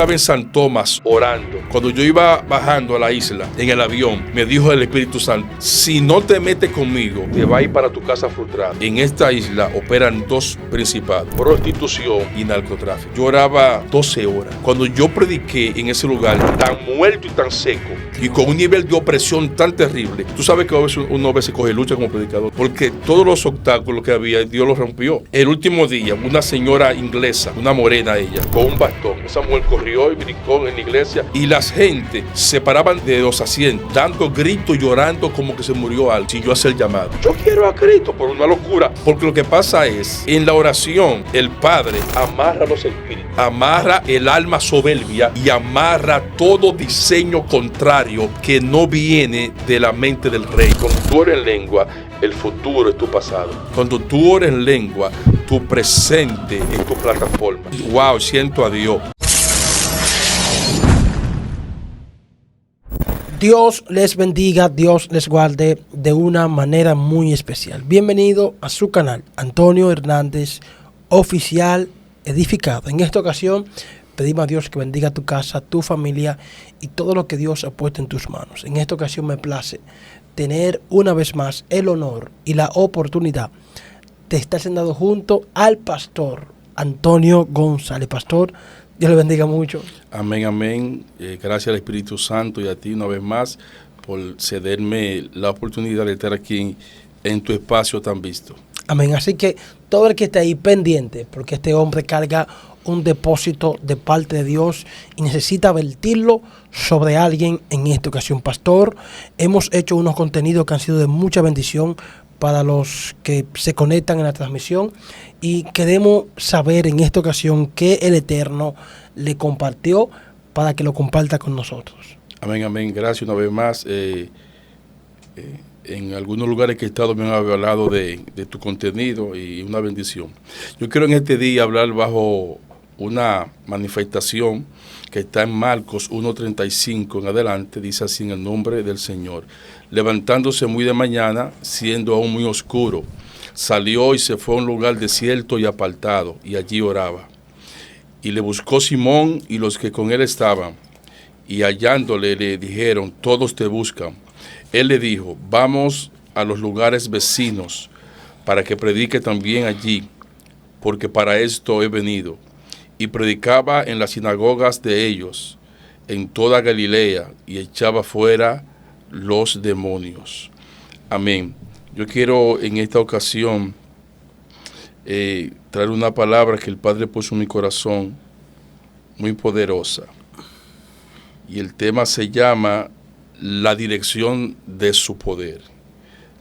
estaba en San Tomás orando. Cuando yo iba bajando a la isla en el avión, me dijo el Espíritu Santo: si no te metes conmigo, te vas a ir para tu casa frustrada. En esta isla operan dos principados: prostitución y narcotráfico. Yo oraba 12 horas. Cuando yo prediqué en ese lugar tan muerto y tan seco, y con un nivel de opresión tan terrible, tú sabes que uno a veces coge lucha como predicador, porque todos los obstáculos que había, Dios los rompió. El último día, una señora inglesa, una morena ella, con un bastón, esa mujer corrió y brincó en la iglesia, y las gente se paraban de los asientos, dando gritos, llorando como que se murió alguien. Si yo hacía el llamado, yo quiero a Cristo, por una locura, porque lo que pasa es, en la oración, el Padre amarra los espíritus, amarra el alma soberbia y amarra todo diseño contrario que no viene de la mente del rey. Cuando tú oras en lengua, el futuro es tu pasado. Cuando tú oras en lengua, tu presente es tu plataforma. Wow, siento a Dios. Dios les bendiga, Dios les guarde de una manera muy especial. Bienvenido a su canal, Antonio Hernández Oficial Edificado. En esta ocasión pedimos a Dios que bendiga tu casa, tu familia y todo lo que Dios ha puesto en tus manos. En esta ocasión me place tener una vez más el honor y la oportunidad de estar sentado junto al pastor Antonio González. Pastor, Dios le bendiga mucho. Amén, amén. Gracias al Espíritu Santo y a ti una vez más por cederme la oportunidad de estar aquí en tu espacio tan visto. Amén. Así que todo el que esté ahí pendiente, porque este hombre carga un depósito de parte de Dios y necesita vertirlo sobre alguien en esta ocasión. Pastor, hemos hecho unos contenidos que han sido de mucha bendición para los que se conectan en la transmisión y queremos saber en esta ocasión qué el Eterno le compartió para que lo comparta con nosotros. Amén, amén. Gracias una vez más. En algunos lugares que he estado me han hablado de tu contenido y una bendición. Yo quiero en este día hablar bajo una manifestación que está en Marcos 1:35 en adelante. Dice así: en el nombre del Señor. Levantándose muy de mañana, siendo aún muy oscuro, salió y se fue a un lugar desierto y apartado, y allí oraba. Y le buscó Simón y los que con él estaban, y hallándole le dijeron: todos te buscan. Él le dijo: vamos a los lugares vecinos, para que predique también allí, porque para esto he venido. Y predicaba en las sinagogas de ellos, en toda Galilea, y echaba fuera los demonios. Amén. Yo quiero en esta ocasión traer una palabra que el Padre puso en mi corazón, muy poderosa. Y el tema se llama la dirección de su poder.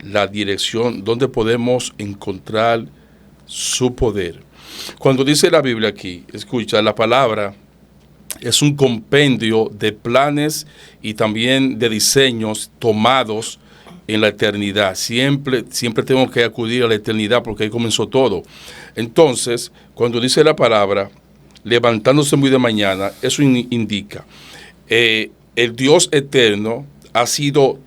La dirección donde podemos encontrar su poder. Cuando dice la Biblia aquí, escucha, la palabra es un compendio de planes y también de diseños tomados en la eternidad. Siempre tenemos que acudir a la eternidad porque ahí comenzó todo. Entonces, cuando dice la palabra, levantándose muy de mañana, eso indica el Dios eterno ha sido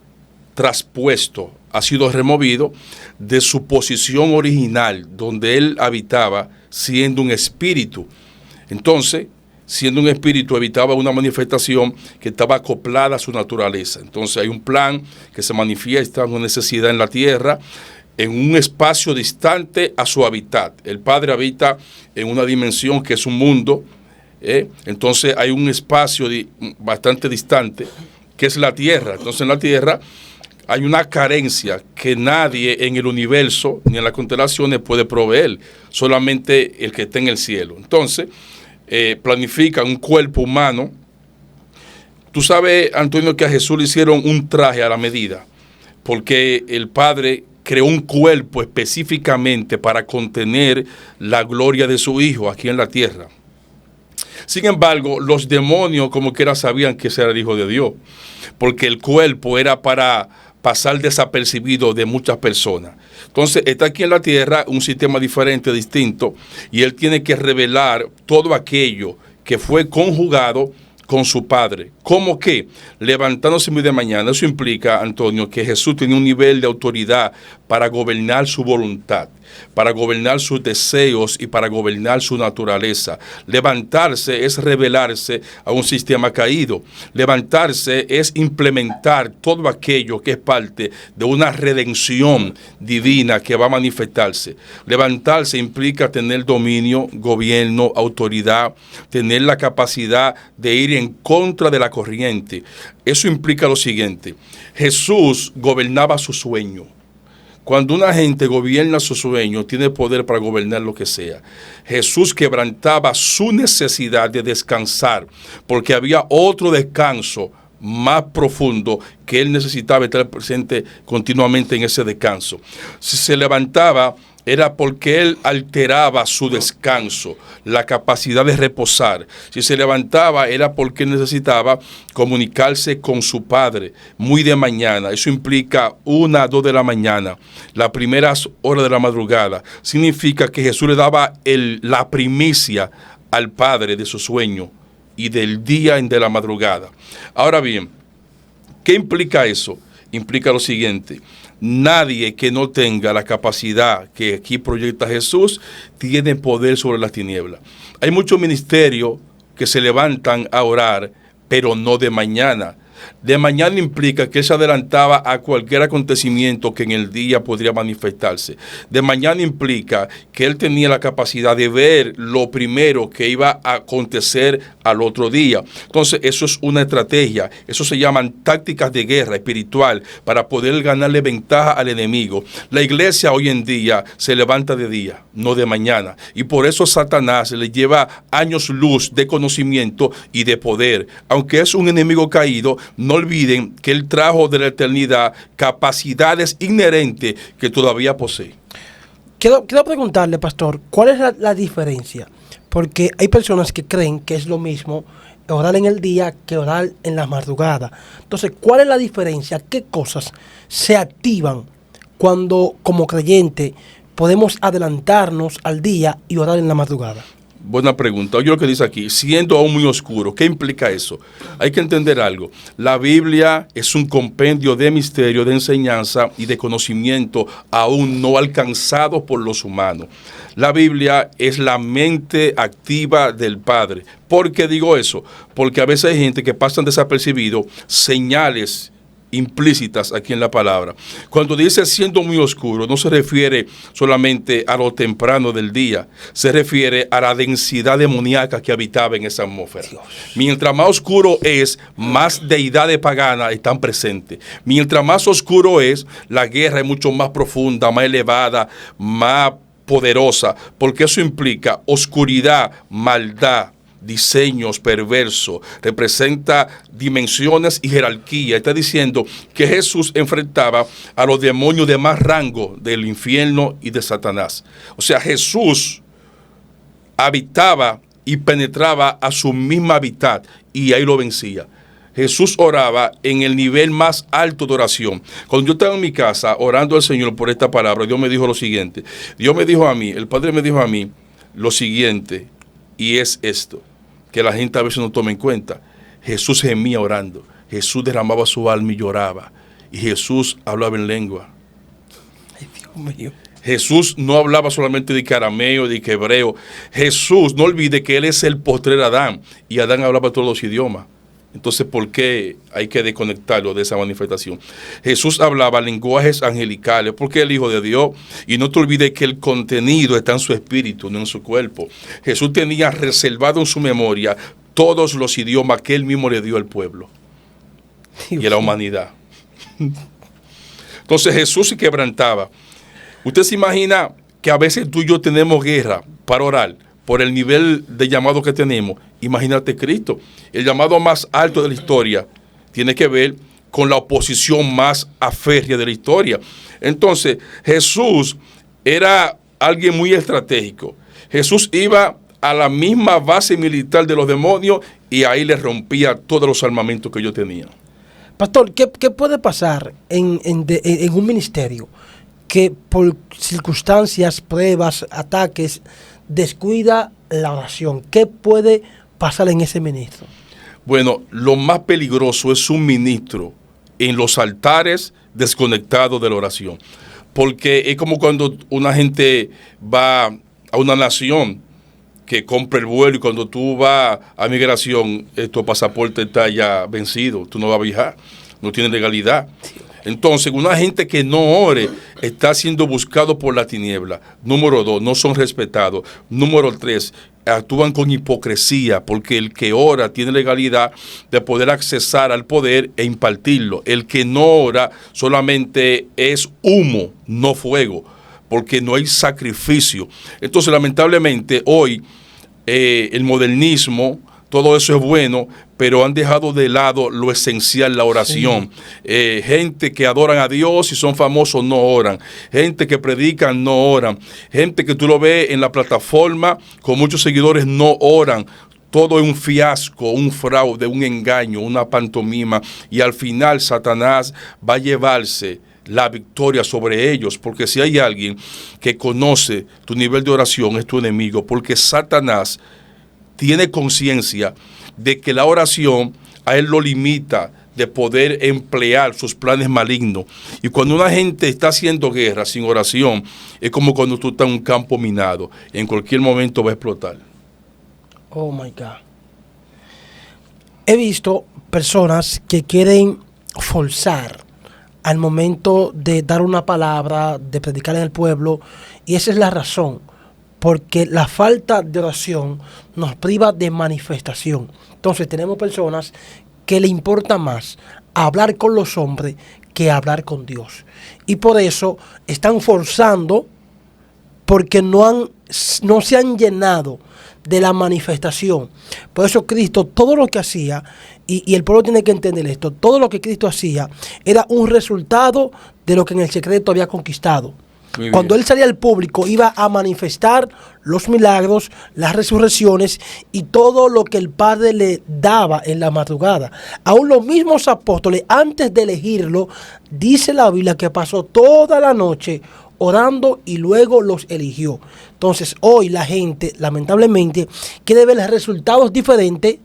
traspuesto, ha sido removido de su posición original, donde él habitaba siendo un espíritu. Entonces, siendo un espíritu, habitaba una manifestación que estaba acoplada a su naturaleza. Entonces hay un plan que se manifiesta, una necesidad en la tierra, en un espacio distante a su hábitat. El Padre habita en una dimensión que es un mundo, entonces hay un espacio bastante distante, que es la tierra. Entonces en la tierra hay una carencia que nadie en el universo ni en las constelaciones puede proveer, solamente el que está en el cielo. Entonces planifican un cuerpo humano. Tú sabes, Antonio, que a Jesús le hicieron un traje a la medida, porque el Padre creó un cuerpo específicamente para contener la gloria de su Hijo aquí en la tierra. Sin embargo, los demonios como quiera sabían que ese era el Hijo de Dios, porque el cuerpo era para pasar desapercibido de muchas personas. Entonces está aquí en la tierra un sistema diferente, distinto, y él tiene que revelar todo aquello que fue conjugado con su Padre. ¿Cómo qué? Levantándose muy de mañana. Eso implica, Antonio, que Jesús tenía un nivel de autoridad para gobernar su voluntad, para gobernar sus deseos y para gobernar su naturaleza. Levantarse es revelarse a un sistema caído. Levantarse es implementar todo aquello que es parte de una redención divina que va a manifestarse. Levantarse implica tener dominio, gobierno, autoridad, tener la capacidad de ir en contra de la corriente. Eso implica lo siguiente: Jesús gobernaba su sueño. Cuando una gente gobierna su sueño, tiene poder para gobernar lo que sea. Jesús quebrantaba su necesidad de descansar, porque había otro descanso más profundo que él necesitaba estar presente continuamente en ese descanso. Si se levantaba, era porque él alteraba su descanso, la capacidad de reposar. Si se levantaba, era porque él necesitaba comunicarse con su Padre muy de mañana. Eso implica 1 a 2 de la mañana, las primeras horas de la madrugada. Significa que Jesús le daba la primicia al Padre de su sueño y del día de la madrugada. Ahora bien, ¿qué implica eso? Implica lo siguiente: nadie que no tenga la capacidad que aquí proyecta Jesús tiene poder sobre las tinieblas. Hay muchos ministerios que se levantan a orar, pero no de mañana. De mañana implica que él se adelantaba a cualquier acontecimiento que en el día podría manifestarse. De mañana implica que él tenía la capacidad de ver lo primero que iba a acontecer al otro día. Entonces, eso es una estrategia. Eso se llaman tácticas de guerra espiritual para poder ganarle ventaja al enemigo. La iglesia hoy en día se levanta de día, no de mañana. Y por eso Satanás le lleva años luz de conocimiento y de poder. Aunque es un enemigo caído, no olviden que él trajo de la eternidad capacidades inherentes que todavía posee. Quiero preguntarle, pastor, ¿cuál es la diferencia? Porque hay personas que creen que es lo mismo orar en el día que orar en la madrugada. Entonces, ¿cuál es la diferencia? ¿Qué cosas se activan cuando, como creyente, podemos adelantarnos al día y orar en la madrugada? Buena pregunta. Oye lo que dice aquí: siendo aún muy oscuro. ¿Qué implica eso? Hay que entender algo. La Biblia es un compendio de misterio, de enseñanza y de conocimiento aún no alcanzado por los humanos. La Biblia es la mente activa del Padre. ¿Por qué digo eso? Porque a veces hay gente que pasan desapercibido señales implícitas aquí en la palabra. Cuando dice siendo muy oscuro, no se refiere solamente a lo temprano del día, se refiere a la densidad demoníaca que habitaba en esa atmósfera. Dios. Mientras más oscuro es, más deidades paganas están presentes. Mientras más oscuro es, la guerra es mucho más profunda, más elevada, más poderosa, porque eso implica oscuridad, maldad, diseños perversos, representa dimensiones y jerarquía. Está diciendo que Jesús enfrentaba a los demonios de más rango del infierno y de Satanás. O sea, Jesús habitaba y penetraba a su misma hábitat y ahí lo vencía. Jesús oraba en el nivel más alto de oración. Cuando yo estaba en mi casa orando al Señor por esta palabra, Dios me dijo lo siguiente. Dios me dijo a mí, el Padre me dijo a mí lo siguiente, y es esto, que la gente a veces no toma en cuenta. Jesús gemía orando. Jesús derramaba su alma y lloraba. Y Jesús hablaba en lengua. Ay, Dios mío. Jesús no hablaba solamente de arameo, de hebreo. Jesús, no olvide que Él es el postrer Adán. Y Adán hablaba todos los idiomas. Entonces, ¿por qué hay que desconectarlo de esa manifestación? Jesús hablaba lenguajes angelicales, porque es el Hijo de Dios. Y no te olvides que el contenido está en su espíritu, no en su cuerpo. Jesús tenía reservado en su memoria todos los idiomas que Él mismo le dio al pueblo y a la humanidad. Entonces, Jesús se quebrantaba. Usted se imagina que a veces tú y yo tenemos guerra para orar por el nivel de llamado que tenemos. Imagínate Cristo. El llamado más alto de la historia tiene que ver con la oposición más aférrea de la historia. Entonces, Jesús era alguien muy estratégico. Jesús iba a la misma base militar de los demonios y ahí les rompía todos los armamentos que ellos tenían. Pastor, ¿qué puede pasar en un ministerio que por circunstancias, pruebas, ataques, descuida la oración? ¿Qué puede pasar en ese ministro? Bueno, lo más peligroso es un ministro en los altares desconectado de la oración. Porque es como cuando una gente va a una nación que compra el vuelo y cuando tú vas a migración, tu pasaporte está ya vencido, tú no vas a viajar, no tienes legalidad. Entonces, una gente que no ore está siendo buscado por la tiniebla. Número 2, no son respetados. Número 3, actúan con hipocresía, porque el que ora tiene legalidad de poder accesar al poder e impartirlo. El que no ora solamente es humo, no fuego, porque no hay sacrificio. Entonces, lamentablemente, hoy el modernismo, todo eso es bueno, pero han dejado de lado lo esencial, la oración. Sí. Gente que adoran a Dios y son famosos no oran. Gente que predican no oran. Gente que tú lo ves en la plataforma con muchos seguidores no oran. Todo es un fiasco, un fraude, un engaño, una pantomima. Y al final Satanás va a llevarse la victoria sobre ellos, porque si hay alguien que conoce tu nivel de oración es tu enemigo, porque Satanás tiene conciencia de que la oración a él lo limita de poder emplear sus planes malignos. Y cuando una gente está haciendo guerra sin oración, es como cuando tú estás en un campo minado. En cualquier momento va a explotar. Oh my God. He visto personas que quieren forzar al momento de dar una palabra, de predicar en el pueblo, y esa es la razón. Porque la falta de oración nos priva de manifestación. Entonces tenemos personas que le importa más hablar con los hombres que hablar con Dios. Y por eso están forzando, porque no se han llenado de la manifestación. Por eso Cristo, todo lo que hacía, y el pueblo tiene que entender esto, todo lo que Cristo hacía era un resultado de lo que en el secreto había conquistado. Cuando él salía al público iba a manifestar los milagros, las resurrecciones y todo lo que el Padre le daba en la madrugada. Aún los mismos apóstoles, antes de elegirlo, dice la Biblia que pasó toda la noche orando y luego los eligió. Entonces hoy la gente lamentablemente quiere ver resultados diferentes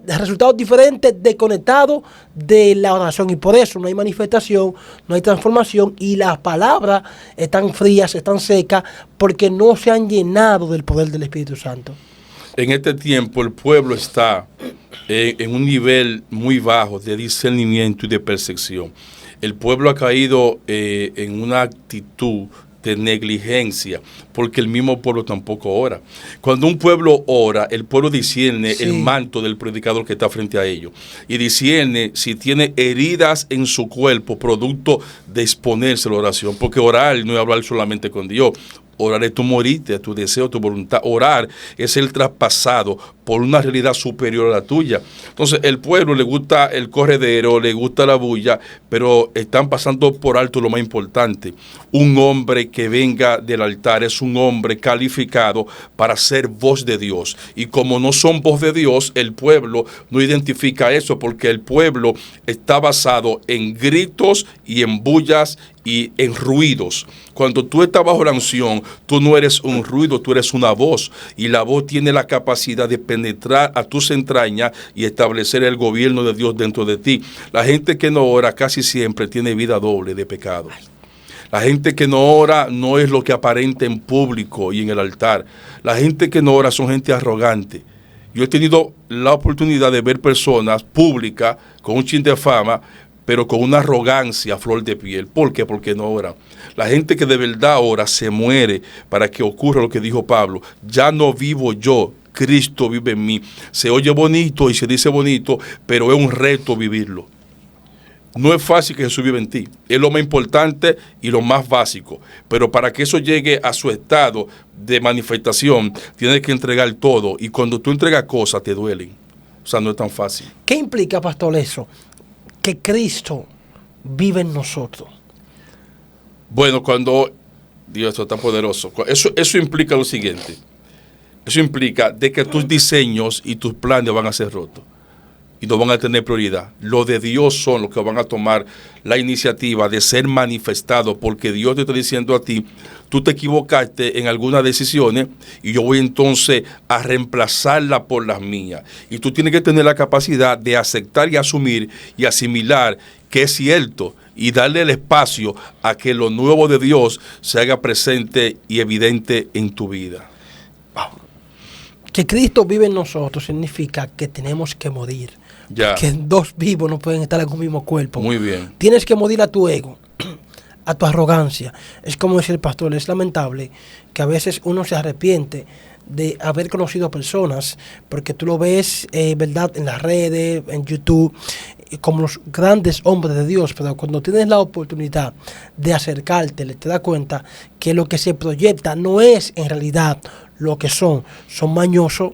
resultados diferentes desconectados de la oración, y por eso no hay manifestación, no hay transformación, y las palabras están frías, están secas, porque no se han llenado del poder del Espíritu Santo. En este tiempo el pueblo está en un nivel muy bajo de discernimiento y de percepción. El pueblo ha caído en una actitud de negligencia, porque el mismo pueblo tampoco ora. Cuando un pueblo ora, el pueblo discierne el manto del predicador que está frente a ellos, y discierne si tiene heridas en su cuerpo, producto de exponerse a la oración, porque orar no es hablar solamente con Dios. Orar es tu morite, tu deseo, tu voluntad. Orar es el traspasado por una realidad superior a la tuya. Entonces, el pueblo le gusta el corredero, le gusta la bulla, pero están pasando por alto lo más importante. Un hombre que venga del altar es un hombre calificado para ser voz de Dios. Y como no son voz de Dios, el pueblo no identifica eso, porque el pueblo está basado en gritos y en bullas y en ruidos. Cuando tú estás bajo la unción, tú no eres un ruido, tú eres una voz, y la voz tiene la capacidad de penetrar a tus entrañas y establecer el gobierno de Dios dentro de ti. La gente que no ora casi siempre tiene vida doble de pecado. La gente que no ora no es lo que aparenta en público y en el altar. La gente que no ora son gente arrogante. Yo he tenido la oportunidad de ver personas públicas con un chin de fama, pero con una arrogancia a flor de piel. ¿Por qué? Porque no oran. La gente que de verdad ora se muere para que ocurra lo que dijo Pablo. Ya no vivo yo, Cristo vive en mí. Se oye bonito y se dice bonito, pero es un reto vivirlo. No es fácil que Jesús viva en ti. Es lo más importante y lo más básico. Pero para que eso llegue a su estado de manifestación, tienes que entregar todo. Y cuando tú entregas cosas, te duelen. O sea, no es tan fácil. ¿Qué implica, pastor, eso? Que Cristo vive en nosotros. Bueno, cuando Dios está poderoso, eso implica lo siguiente. Eso implica de que tus diseños y tus planes van a ser rotos. y no van a tener prioridad. Los de Dios son los que van a tomar la iniciativa de ser manifestados, porque Dios te está diciendo a ti, tú te equivocaste en algunas decisiones y yo voy entonces a reemplazarlas por las mías. Y tú tienes que tener la capacidad de aceptar y asumir y asimilar que es cierto y darle el espacio a que lo nuevo de Dios se haga presente y evidente en tu vida. Que Cristo vive en nosotros significa que tenemos que morir. Ya. Que dos vivos no pueden estar en un mismo cuerpo. Muy bien. Tienes que morir a tu ego, a tu arrogancia. Es como decía el pastor, es lamentable que a veces uno se arrepiente de haber conocido a personas, porque tú lo ves, ¿verdad?, en las redes, en YouTube, como los grandes hombres de Dios, pero cuando tienes la oportunidad de acercarte, te das cuenta que lo que se proyecta no es en realidad lo que son mañosos,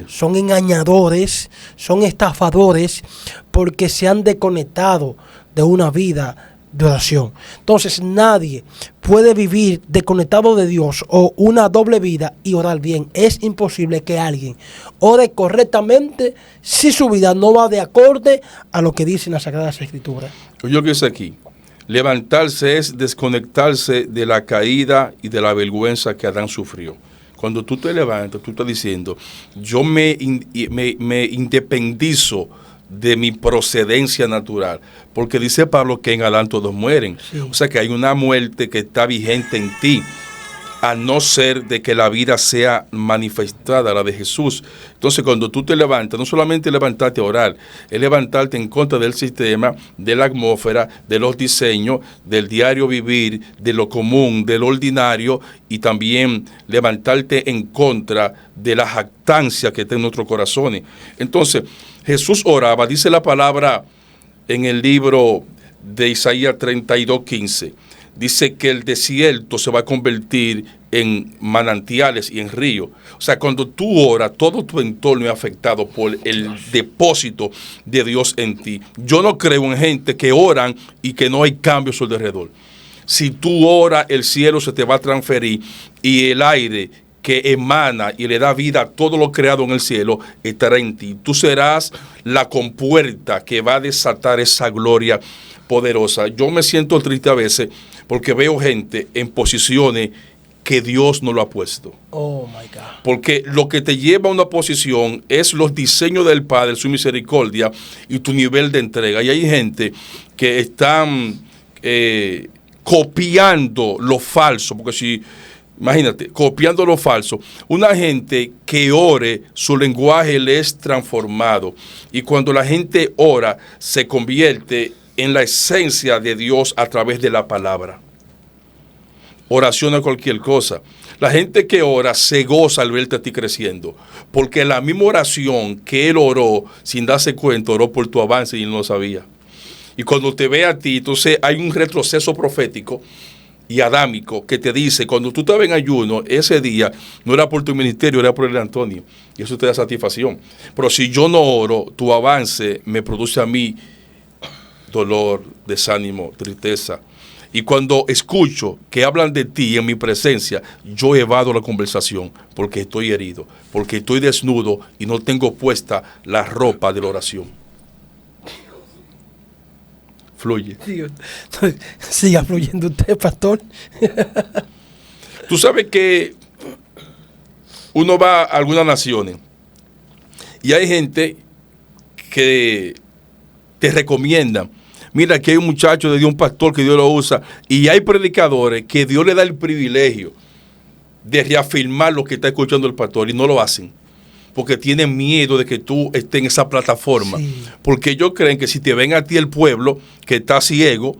son engañadores, son estafadores, porque se han desconectado de una vida de oración. Entonces nadie puede vivir desconectado de Dios o una doble vida y orar bien. Es imposible que alguien ore correctamente si su vida no va de acorde a lo que dicen las Sagradas Escrituras. Yo que sé aquí, levantarse es desconectarse de la caída y de la vergüenza que Adán sufrió. Cuando tú te levantas, tú estás diciendo, yo me independizo de mi procedencia natural, porque dice Pablo que en Adán todos mueren. Sí. O sea que hay una muerte que está vigente en ti, a no ser de que la vida sea manifestada, la de Jesús. Entonces cuando tú te levantas, no solamente levantarte a orar, es levantarte en contra del sistema, de la atmósfera, de los diseños, del diario vivir, de lo común, del ordinario, y también levantarte en contra de la jactancia que está en nuestros corazones. Entonces Jesús oraba, dice la palabra en el libro de Isaías 32:15, dice que el desierto se va a convertir en manantiales y en ríos. O sea, cuando tú oras, todo tu entorno es afectado por el depósito de Dios en ti. Yo no creo en gente que oran y que no hay cambios alrededor. Si tú oras, el cielo se te va a transferir y el aire que emana y le da vida a todo lo creado en el cielo estará en ti. Tú serás la compuerta que va a desatar esa gloria poderosa. Yo me siento triste a veces porque veo gente en posiciones que Dios no lo ha puesto. Oh my God. Porque lo que te lleva a una posición es los diseños del Padre, su misericordia y tu nivel de entrega. Y hay gente que están copiando lo falso, porque si, imagínate, copiando lo falso. Una gente que ore, su lenguaje le es transformado. Y cuando la gente ora, se convierte en la esencia de Dios a través de la palabra. Oración es cualquier cosa. La gente que ora se goza al verte a ti creciendo, porque la misma oración que él oró, sin darse cuenta, oró por tu avance y él no lo sabía. Y cuando te ve a ti, entonces hay un retroceso profético y adámico que te dice, cuando tú estabas en ayuno, ese día no era por tu ministerio, era por el Antonio. Y eso te da satisfacción. Pero si yo no oro, tu avance me produce a mí dolor, desánimo, tristeza. Y cuando escucho que hablan de ti en mi presencia, yo evado la conversación porque estoy herido, porque estoy desnudo y no tengo puesta la ropa de la oración. Fluye. Siga fluyendo usted, pastor. Tú sabes que uno va a algunas naciones y hay gente que te recomiendan. Mira, aquí hay un muchacho de Dios, un pastor que Dios lo usa, y hay predicadores que Dios le da el privilegio de reafirmar lo que está escuchando el pastor y no lo hacen, porque tienen miedo de que tú estés en esa plataforma, sí. Porque ellos creen que si te ven a ti el pueblo que está ciego,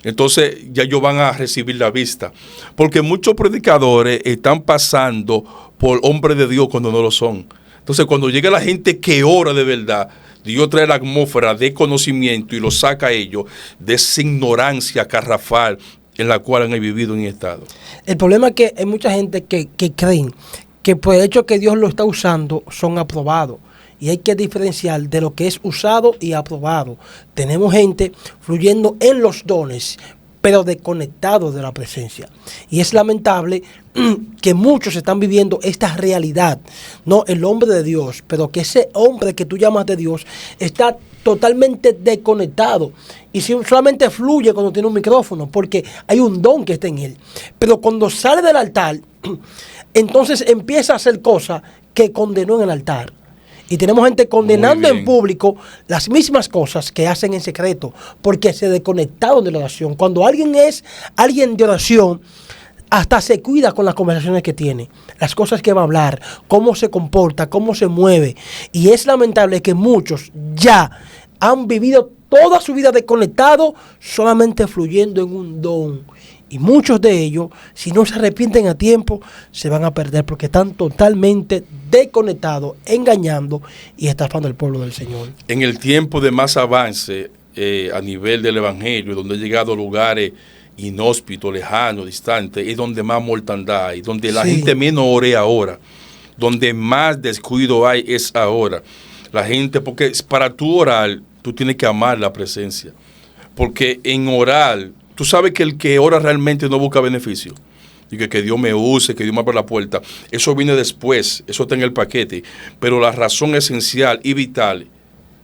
entonces ya ellos van a recibir la vista, porque muchos predicadores están pasando por hombres de Dios cuando no lo son. Entonces cuando llega la gente que ora de verdad, Dios trae la atmósfera de conocimiento y lo saca a ellos de esa ignorancia carrafal en la cual han vivido en estado. El problema es que hay mucha gente que creen que por el hecho que Dios lo está usando son aprobados. Y hay que diferenciar de lo que es usado y aprobado. Tenemos gente fluyendo en los dones, pero desconectados de la presencia. Y es lamentable que muchos están viviendo esta realidad, no el hombre de Dios, pero que ese hombre que tú llamas de Dios está totalmente desconectado y solamente fluye cuando tiene un micrófono, porque hay un don que está en él. Pero cuando sale del altar, entonces empieza a hacer cosas que condenó en el altar. Y tenemos gente condenando en público las mismas cosas que hacen en secreto, porque se desconectaron de la oración. Cuando alguien es alguien de oración, hasta se cuida con las conversaciones que tiene, las cosas que va a hablar, cómo se comporta, cómo se mueve. Y es lamentable que muchos ya han vivido toda su vida desconectados, solamente fluyendo en un don. Y muchos de ellos, si no se arrepienten a tiempo, se van a perder porque están totalmente desconectados, engañando y estafando al pueblo del Señor. En el tiempo de más avance a nivel del Evangelio, donde he llegado a lugares inhóspitos, lejanos, distantes, es donde más mortandad hay, donde la gente menos ore ahora, donde más descuido hay es ahora. La gente, porque para tú orar, tú tienes que amar la presencia. Porque en orar, tú sabes que el que ora realmente no busca beneficio. Y que Dios me use, que Dios me abra la puerta. Eso viene después, eso está en el paquete. Pero la razón esencial y vital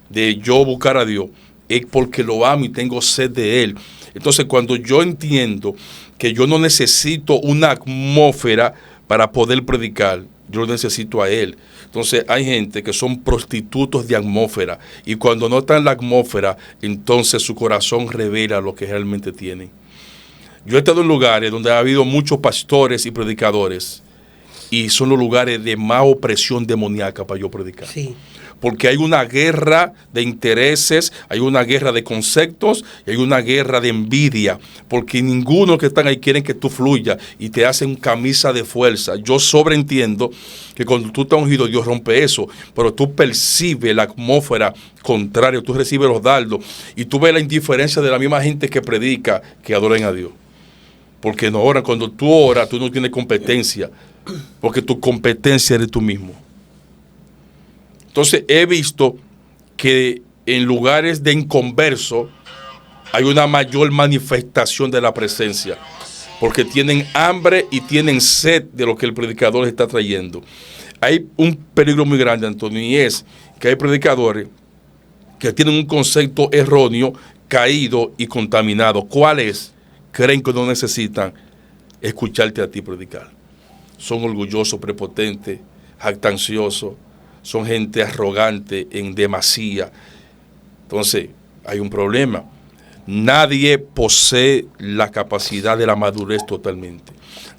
de yo buscar a Dios es porque lo amo y tengo sed de Él. Entonces, cuando yo entiendo que yo no necesito una atmósfera para poder predicar, yo lo necesito a Él. Entonces, hay gente que son prostitutos de atmósfera y cuando no está en la atmósfera, entonces su corazón revela lo que realmente tienen. Yo he estado en lugares donde ha habido muchos pastores y predicadores y son los lugares de más opresión demoníaca para yo predicar. Sí. Porque hay una guerra de intereses, hay una guerra de conceptos y hay una guerra de envidia, porque ninguno que están ahí quieren que tú fluyas y te hacen camisa de fuerza. Yo sobreentiendo que cuando tú estás ungido, Dios rompe eso, pero tú percibes la atmósfera contraria, tú recibes los dardos y tú ves la indiferencia de la misma gente que predica, que adoren a Dios. Porque no oran, cuando tú oras, tú no tienes competencia, porque tu competencia eres tú mismo. Entonces he visto que en lugares de inconverso hay una mayor manifestación de la presencia, porque tienen hambre y tienen sed de lo que el predicador está trayendo. Hay un peligro muy grande, Antonio, y es que hay predicadores que tienen un concepto erróneo, caído y contaminado. ¿Cuál es? Creen que no necesitan escucharte a ti predicar. Son orgullosos, prepotentes, jactanciosos. Son gente arrogante en demasía. Entonces, hay un problema. Nadie posee la capacidad de la madurez totalmente.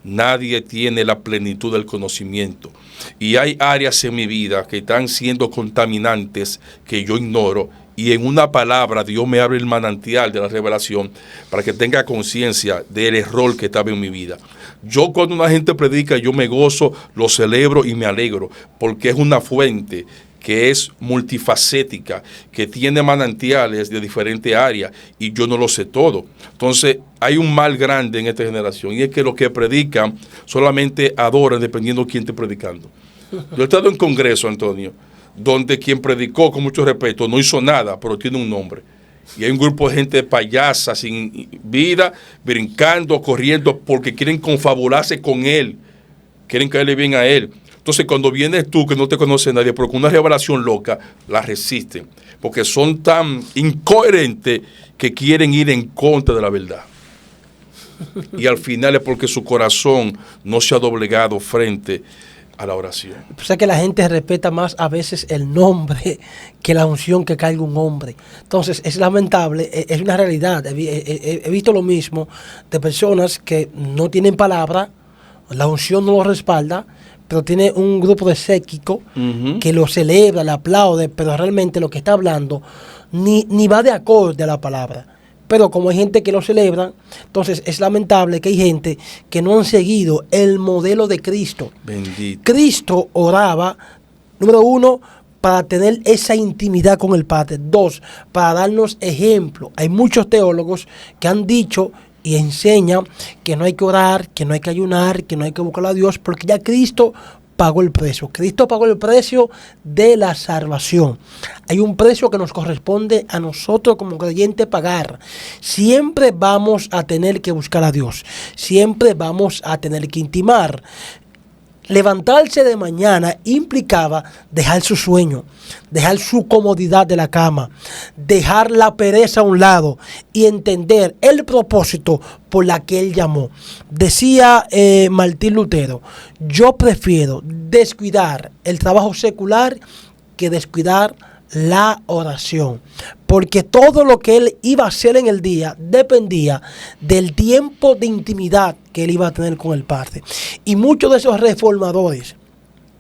Nadie tiene la plenitud del conocimiento. Y hay áreas en mi vida que están siendo contaminantes que yo ignoro. Y en una palabra, Dios me abre el manantial de la revelación para que tenga conciencia del error que estaba en mi vida. Yo cuando una gente predica, yo me gozo, lo celebro y me alegro, porque es una fuente que es multifacética, que tiene manantiales de diferentes áreas, y yo no lo sé todo. Entonces, hay un mal grande en esta generación, y es que los que predican solamente adoran dependiendo de quién esté predicando. Yo he estado en congreso, Antonio, donde quien predicó, con mucho respeto, no hizo nada, pero tiene un nombre. Y hay un grupo de gente payasa, sin vida, brincando, corriendo, porque quieren confabularse con él, quieren caerle bien a él. Entonces, cuando vienes tú, que no te conoce nadie, pero con una revelación loca, la resisten, porque son tan incoherentes que quieren ir en contra de la verdad. Y al final es porque su corazón no se ha doblegado frente a la oración. O sea que la gente respeta más a veces el nombre que la unción que carga un hombre. Entonces es lamentable, es una realidad. He visto lo mismo de personas que no tienen palabra, la unción no lo respalda, pero tiene un grupo de séquito que lo celebra, le aplaude, pero realmente lo que está hablando ni va de acorde a la palabra. Pero como hay gente que lo celebra, entonces es lamentable que hay gente que no han seguido el modelo de Cristo. Bendito. Cristo oraba, número 1, para tener esa intimidad con el Padre. 2, para darnos ejemplo. Hay muchos teólogos que han dicho y enseñan que no hay que orar, que no hay que ayunar, que no hay que buscar a Dios, porque ya Cristo pagó el precio. Cristo pagó el precio de la salvación. Hay un precio que nos corresponde a nosotros como creyentes pagar. Siempre vamos a tener que buscar a Dios. Siempre vamos a tener que intimar. Levantarse de mañana implicaba dejar su sueño, dejar su comodidad de la cama, dejar la pereza a un lado y entender el propósito por la que él llamó. Decía Martín Lutero: yo prefiero descuidar el trabajo secular que descuidar la oración, porque todo lo que él iba a hacer en el día dependía del tiempo de intimidad que él iba a tener con el Padre. Y muchos de esos reformadores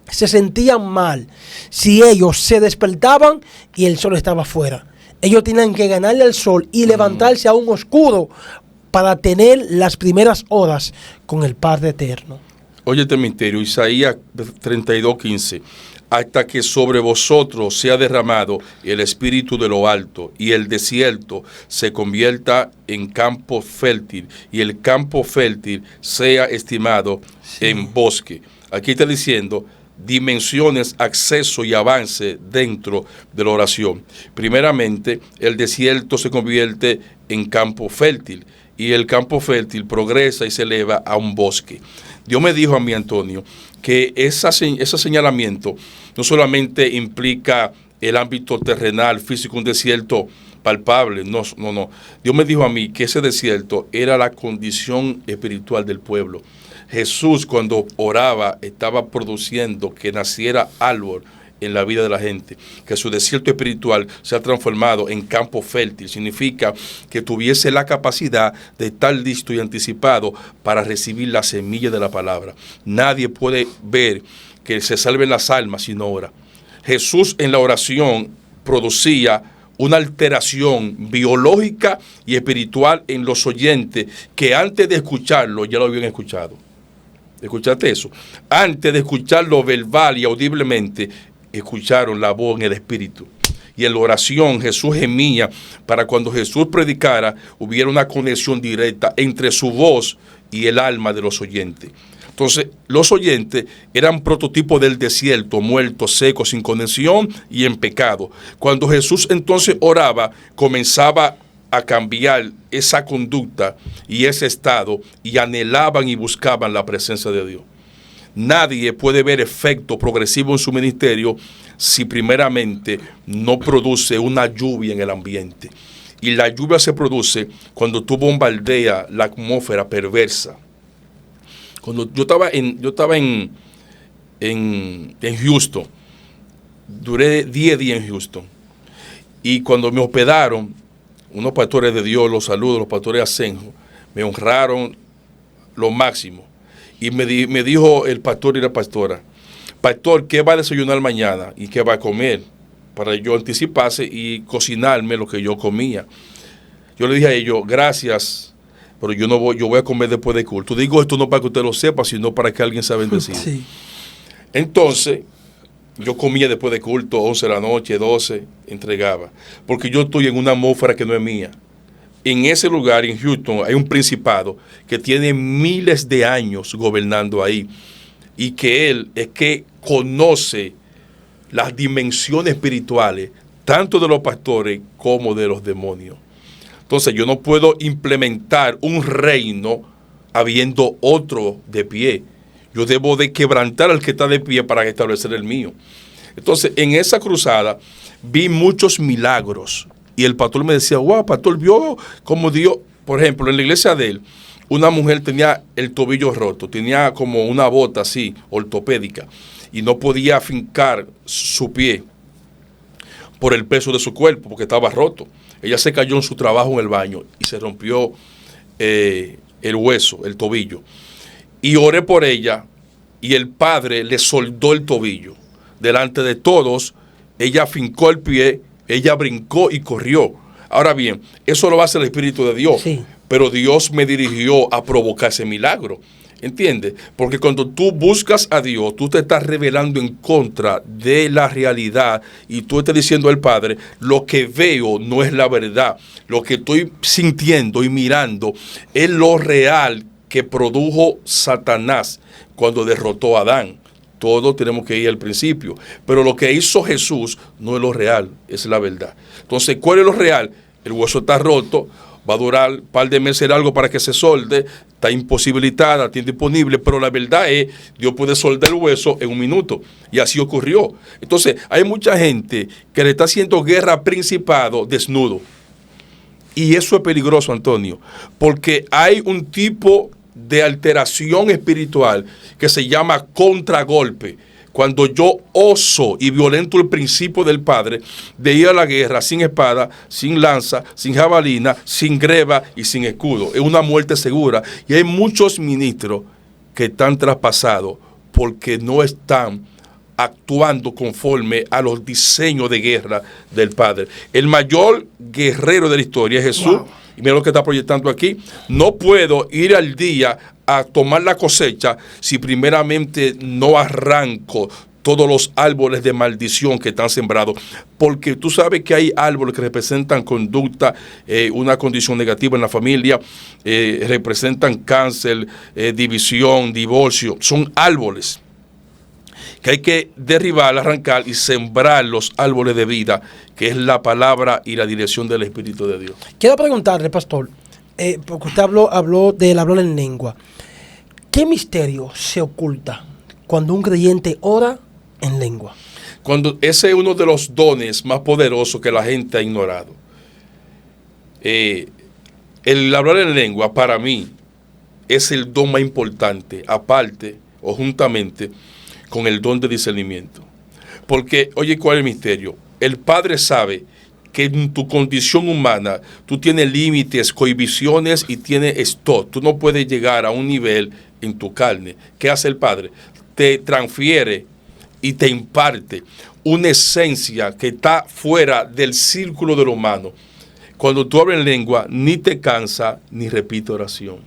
se sentían mal si ellos se despertaban y el sol estaba afuera. Ellos tenían que ganarle al sol y levantarse aún oscuro para tener las primeras horas con el Padre eterno. Oye este misterio, Isaías 32:15. Hasta que sobre vosotros sea derramado el espíritu de lo alto, y el desierto se convierta en campo fértil, y el campo fértil sea estimado en bosque. Aquí está diciendo dimensiones, acceso y avance dentro de la oración. Primeramente, el desierto se convierte en campo fértil, y el campo fértil progresa y se eleva a un bosque. Dios me dijo a mí, Antonio, que ese señalamiento no solamente implica el ámbito terrenal, físico, un desierto palpable, no. Dios me dijo a mí que ese desierto era la condición espiritual del pueblo. Jesús, cuando oraba, estaba produciendo que naciera árbol en la vida de la gente, que su desierto espiritual se ha transformado en campo fértil. Significa que tuviese la capacidad de estar listo y anticipado para recibir la semilla de la palabra. Nadie puede ver que se salven las almas si no ora. Jesús en la oración producía una alteración biológica y espiritual en los oyentes que antes de escucharlo ya lo habían escuchado. ¿Escuchaste eso? Antes de escucharlo verbal y audiblemente, escucharon la voz en el espíritu. Y en la oración Jesús gemía para cuando Jesús predicara hubiera una conexión directa entre su voz y el alma de los oyentes. Entonces, los oyentes eran prototipos del desierto, muertos, secos, sin conexión y en pecado. Cuando Jesús entonces oraba, comenzaba a cambiar esa conducta y ese estado, y anhelaban y buscaban la presencia de Dios. Nadie puede ver efecto progresivo en su ministerio si primeramente no produce una lluvia en el ambiente. Y la lluvia se produce cuando tú bombardeas la atmósfera perversa. Cuando yo estaba en Houston, duré 10 días en Houston. Y cuando me hospedaron, unos pastores de Dios, los saludos, los pastores de Asenjo, me honraron lo máximo. Y me dijo el pastor y la pastora: pastor, ¿qué va a desayunar mañana? ¿Y qué va a comer? Para yo anticiparse y cocinarme lo que yo comía. Yo le dije a ellos: gracias, pero yo voy a comer después de culto. Digo esto no para que usted lo sepa, sino para que alguien sea bendecido. Sí. Entonces, yo comía después de culto, 11 de la noche, 12, entregaba. Porque yo estoy en una atmósfera que no es mía. En ese lugar, en Houston, hay un principado que tiene miles de años gobernando ahí. Y que él es que conoce las dimensiones espirituales, tanto de los pastores como de los demonios. Entonces, yo no puedo implementar un reino habiendo otro de pie. Yo debo de quebrantar al que está de pie para establecer el mío. Entonces, en esa cruzada vi muchos milagros. Y el pastor me decía: wow, pastor, vio como Dios, por ejemplo, en la iglesia de él, una mujer tenía el tobillo roto, tenía como una bota así, ortopédica, y no podía afincar su pie por el peso de su cuerpo, porque estaba roto. Ella se cayó en su trabajo en el baño y se rompió el hueso, el tobillo. Y oré por ella, y el padre le soldó el tobillo. Delante de todos, ella afincó el pie, ella brincó y corrió. Ahora bien, eso lo hace el Espíritu de Dios. Sí. Pero Dios me dirigió a provocar ese milagro. ¿Entiendes? Porque cuando tú buscas a Dios, tú te estás revelando en contra de la realidad y tú estás diciendo al Padre: lo que veo no es la verdad. Lo que estoy sintiendo y mirando es lo real que produjo Satanás cuando derrotó a Adán. Todos tenemos que ir al principio. Pero lo que hizo Jesús no es lo real, es la verdad. Entonces, ¿cuál es lo real? El hueso está roto, va a durar un par de meses algo para que se solde, está imposibilitada, está indisponible, pero la verdad es, Dios puede soldar el hueso en un minuto. Y así ocurrió. Entonces, hay mucha gente que le está haciendo guerra a Principado desnudo. Y eso es peligroso, Antonio, porque hay un tipo de alteración espiritual que se llama contragolpe. Cuando yo oso y violento el principio del Padre de ir a la guerra sin espada, sin lanza, sin jabalina, sin greba y sin escudo. Es una muerte segura. Y hay muchos ministros que están traspasados porque no están actuando conforme a los diseños de guerra del Padre. El mayor guerrero de la historia es Jesús. Wow. Y mira lo que está proyectando aquí. No puedo ir al día a tomar la cosecha si primeramente no arranco todos los árboles de maldición que están sembrados, porque tú sabes que hay árboles que representan conducta, una condición negativa en la familia, representan cáncer, división, divorcio. Son árboles que hay que derribar, arrancar y sembrar los árboles de vida, que es la palabra y la dirección del Espíritu de Dios. Quiero preguntarle, pastor, porque usted habló del hablar en lengua. ¿Qué misterio se oculta cuando un creyente ora en lengua? Cuando ese es uno de los dones más poderosos que la gente ha ignorado. El hablar en lengua, para mí, es el don más importante, aparte o juntamente con el don de discernimiento. Porque, oye, ¿cuál es el misterio? El Padre sabe que en tu condición humana tú tienes límites, cohibiciones y tienes stop. Tú no puedes llegar a un nivel en tu carne. ¿Qué hace el Padre? Te transfiere y te imparte una esencia que está fuera del círculo de lo humano. Cuando tú hablas en lengua, ni te cansa ni repite oración.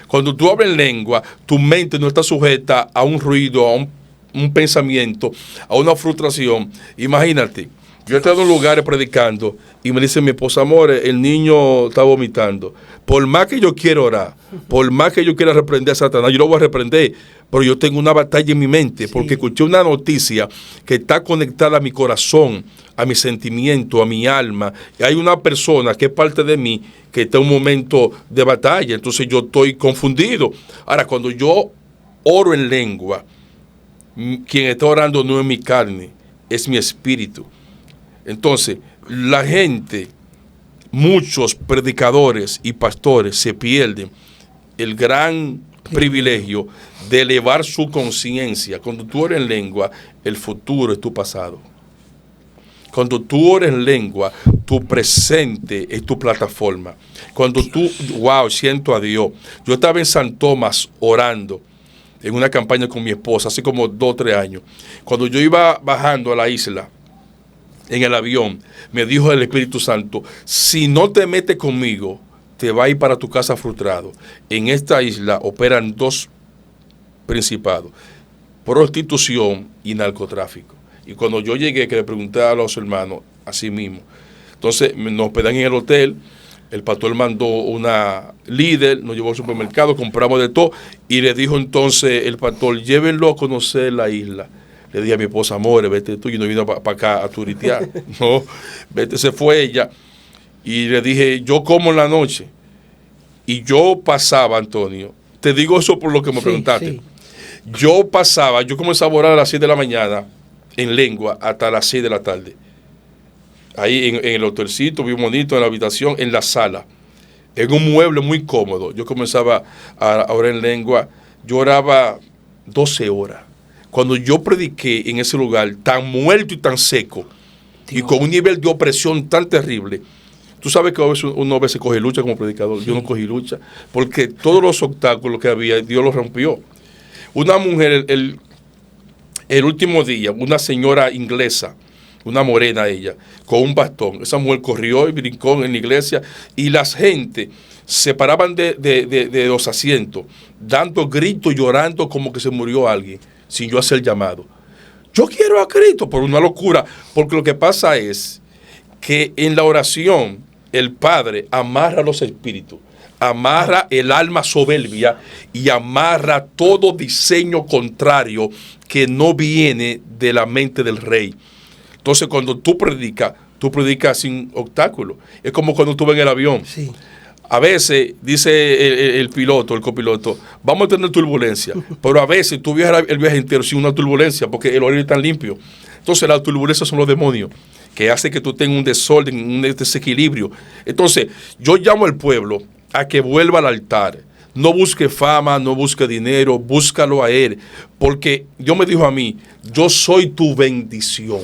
Cuando tú hablas en lengua, tu mente no está sujeta a un ruido, a un pensamiento, a una frustración. Imagínate, yo he estado en lugares predicando y me dice mi esposa, amor, el niño está vomitando. Por más que yo quiera orar, por más que yo quiera reprender a Satanás, yo lo voy a reprender, pero yo tengo una batalla en mi mente, porque escuché una noticia que está conectada a mi corazón, a mi sentimiento, a mi alma. Y hay una persona que es parte de mí que está en un momento de batalla, entonces yo estoy confundido. Ahora, cuando yo oro en lengua, quien está orando no es mi carne, es mi espíritu. Entonces, la gente, muchos predicadores y pastores se pierden el gran privilegio de elevar su conciencia. Cuando tú oras en lengua, el futuro es tu pasado. Cuando tú oras en lengua, tu presente es tu plataforma. Cuando tú, wow, siento a Dios. Yo estaba en San Tomás orando en una campaña con mi esposa hace como 2 o 3 años. Cuando yo iba bajando a la isla, en el avión, me dijo el Espíritu Santo, si no te metes conmigo, te vas a ir para tu casa frustrado. En esta isla operan 2 principados, prostitución y narcotráfico. Y cuando yo llegué, que le pregunté a los hermanos, así mismo. Entonces nos hospedan en el hotel, el pastor mandó una líder, nos llevó al supermercado, compramos de todo, y le dijo entonces el pastor, llévenlo a conocer la isla. Le dije a mi esposa, amor, vete tú, yo no vine para acá a turitear. No, vete, se fue ella. Y le dije, yo como en la noche. Y yo pasaba, Antonio, te digo eso por lo que me preguntaste. Sí. Yo comenzaba a orar a las 6 de la mañana en lengua hasta las 6 de la tarde. Ahí en el hotelcito, bien bonito, en la habitación, en la sala. En un mueble muy cómodo. Yo comenzaba a orar en lengua. Yo oraba 12 horas. Cuando yo prediqué en ese lugar tan muerto y tan seco, Dios, y con un nivel de opresión tan terrible, tú sabes que uno a veces coge lucha como predicador. Sí. Yo no cogí lucha, porque todos los obstáculos que había, Dios los rompió. Una mujer, el último día, una señora inglesa, una morena ella, con un bastón, esa mujer corrió y brincó en la iglesia, y las gente se paraban de los asientos, dando gritos, llorando como que se murió alguien, sin yo hacer llamado. Yo quiero a Cristo, por una locura, porque lo que pasa es que en la oración el Padre amarra los espíritus, amarra el alma soberbia y amarra todo diseño contrario que no viene de la mente del rey. Entonces, cuando tú predicas sin obstáculo. Es como cuando tú vas en el avión. Sí. A veces, dice el piloto, el copiloto, vamos a tener turbulencia, pero a veces tú viajas el viaje entero sin una turbulencia porque el horario es tan limpio. Entonces, las turbulencias son los demonios que hacen que tú tengas un desorden, un desequilibrio. Entonces, yo llamo al pueblo a que vuelva al altar. No busque fama, no busque dinero, búscalo a Él. Porque Dios me dijo a mí, yo soy tu bendición.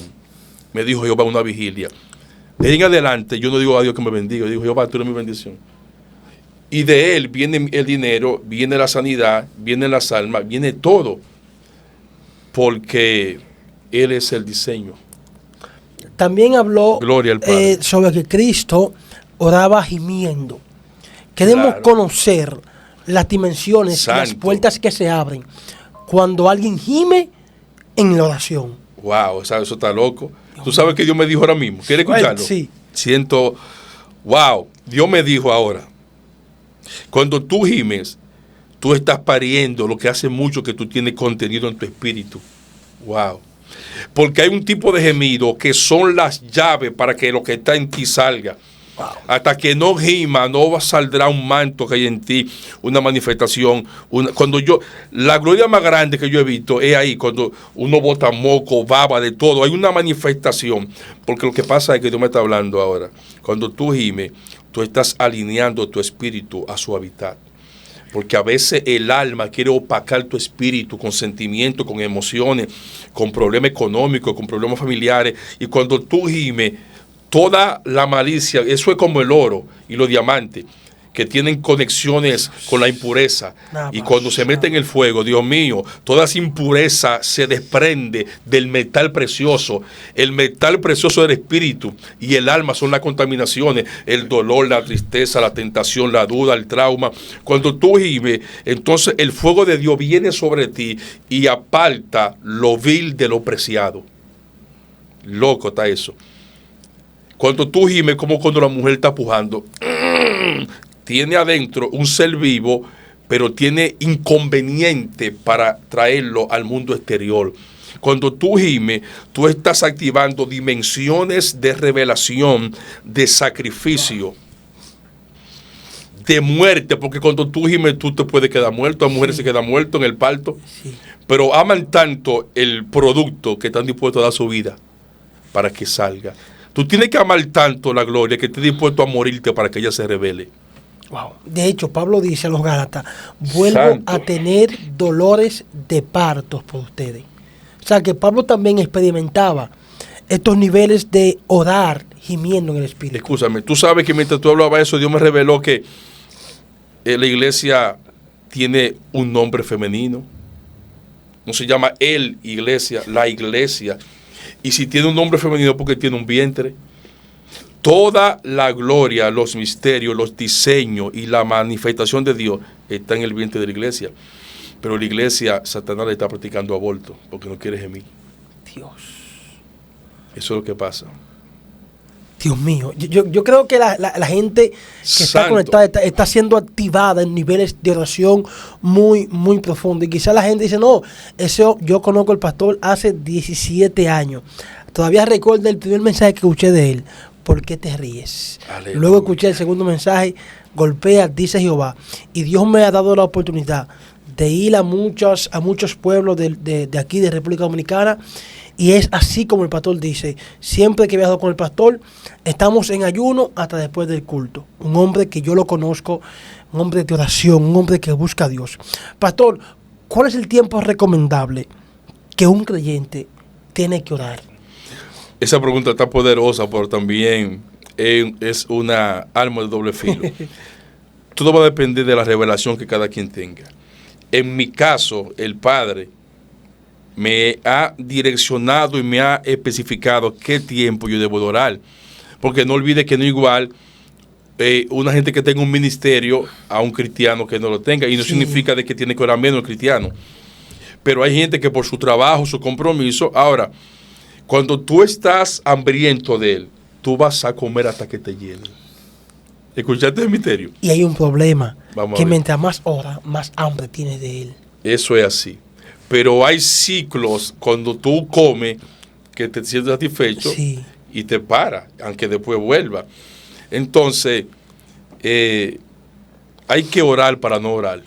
Me dijo Jehová en una vigilia. De ahí en adelante, yo no digo a Dios que me bendiga, yo digo, Jehová, tú eres mi bendición. Y de Él viene el dinero, viene la sanidad, viene las almas, viene todo. Porque Él es el diseño. También habló Gloria al Padre. sobre que Cristo oraba gimiendo. Queremos Claro. conocer las dimensiones, Santo. las puertas que se abren cuando alguien gime en la oración. Wow, eso está loco. Tú sabes que Dios me dijo ahora mismo. ¿Quieres escucharlo? Sí. Wow, Dios me dijo ahora. Cuando tú gimes, tú estás pariendo lo que hace mucho que tú tienes contenido en tu espíritu. Wow. Porque hay un tipo de gemido que son las llaves para que lo que está en ti salga. Wow. Hasta que no gima, no saldrá un manto que hay en ti, una manifestación. La gloria más grande que yo he visto es ahí, cuando uno bota moco, baba, de todo. Hay una manifestación. Porque lo que pasa es que Dios me está hablando ahora. Cuando tú gimes, tú estás alineando tu espíritu a su hábitat. Porque a veces el alma quiere opacar tu espíritu con sentimientos, con emociones, con problemas económicos, con problemas familiares. Y cuando tú gimes, toda la malicia, eso es como el oro y los diamantes, que tienen conexiones con la impureza. Y cuando se mete en el fuego, Dios mío, toda esa impureza se desprende del metal precioso. El metal precioso del espíritu y el alma son las contaminaciones, el dolor, la tristeza, la tentación, la duda, el trauma. Cuando tú gimes, entonces el fuego de Dios viene sobre ti y aparta lo vil de lo preciado. Loco está eso. Cuando tú gimes, como cuando la mujer está pujando, tiene adentro un ser vivo, pero tiene inconveniente para traerlo al mundo exterior. Cuando tú gimes, tú estás activando dimensiones de revelación, de sacrificio, de muerte, porque cuando tú gimes, tú te puedes quedar muerto. Las mujeres se quedan muertas en el parto, pero aman tanto el producto que están dispuestos a dar su vida para que salga. Tú tienes que amar tanto la gloria que estés dispuesto a morirte para que ella se revele. Wow. De hecho, Pablo dice a los Gálatas, vuelvo Santo. a tener dolores de partos por ustedes. O sea que Pablo también experimentaba estos niveles de orar gimiendo en el espíritu. Escúchame, tú sabes que mientras tú hablabas eso, Dios me reveló que la iglesia tiene un nombre femenino. No se llama el iglesia, la iglesia. Y si tiene un nombre femenino, porque tiene un vientre. Toda la gloria, los misterios, los diseños y la manifestación de Dios está en el vientre de la iglesia. Pero la iglesia, Satanás le está practicando aborto porque no quiere gemir. Dios. Eso es lo que pasa. Dios mío. Yo creo que la gente que está Santo. conectada está siendo activada en niveles de oración muy, muy profundos. Y quizás la gente dice, no, eso yo conozco al pastor hace 17 años. Todavía recuerdo el primer mensaje que escuché de él. ¿Por qué te ríes? Aleluya. Luego escuché el segundo mensaje, golpea, dice Jehová. Y Dios me ha dado la oportunidad de ir a muchos pueblos de aquí, de República Dominicana. Y es así como el pastor dice, siempre que he viajado con el pastor, estamos en ayuno hasta después del culto. Un hombre que yo lo conozco, un hombre de oración, un hombre que busca a Dios. Pastor, ¿cuál es el tiempo recomendable que un creyente tiene que orar? Esa pregunta está poderosa, pero también es una arma de doble filo. Todo va a depender de la revelación que cada quien tenga. En mi caso, el Padre me ha direccionado y me ha especificado qué tiempo yo debo de orar. Porque no olvide que no es igual una gente que tenga un ministerio a un cristiano que no lo tenga. Y no significa de que tiene que orar menos el cristiano. Pero hay gente que por su trabajo, su compromiso, ahora, cuando tú estás hambriento de él, tú vas a comer hasta que te llene. ¿Escuchaste el misterio? Y hay un problema, Vamos a que ver. mientras más ora, más hambre tienes de él. Eso es así. Pero hay ciclos cuando tú comes que te sientes satisfecho Sí. y te para, aunque después vuelva. Entonces, hay que orar para no orar.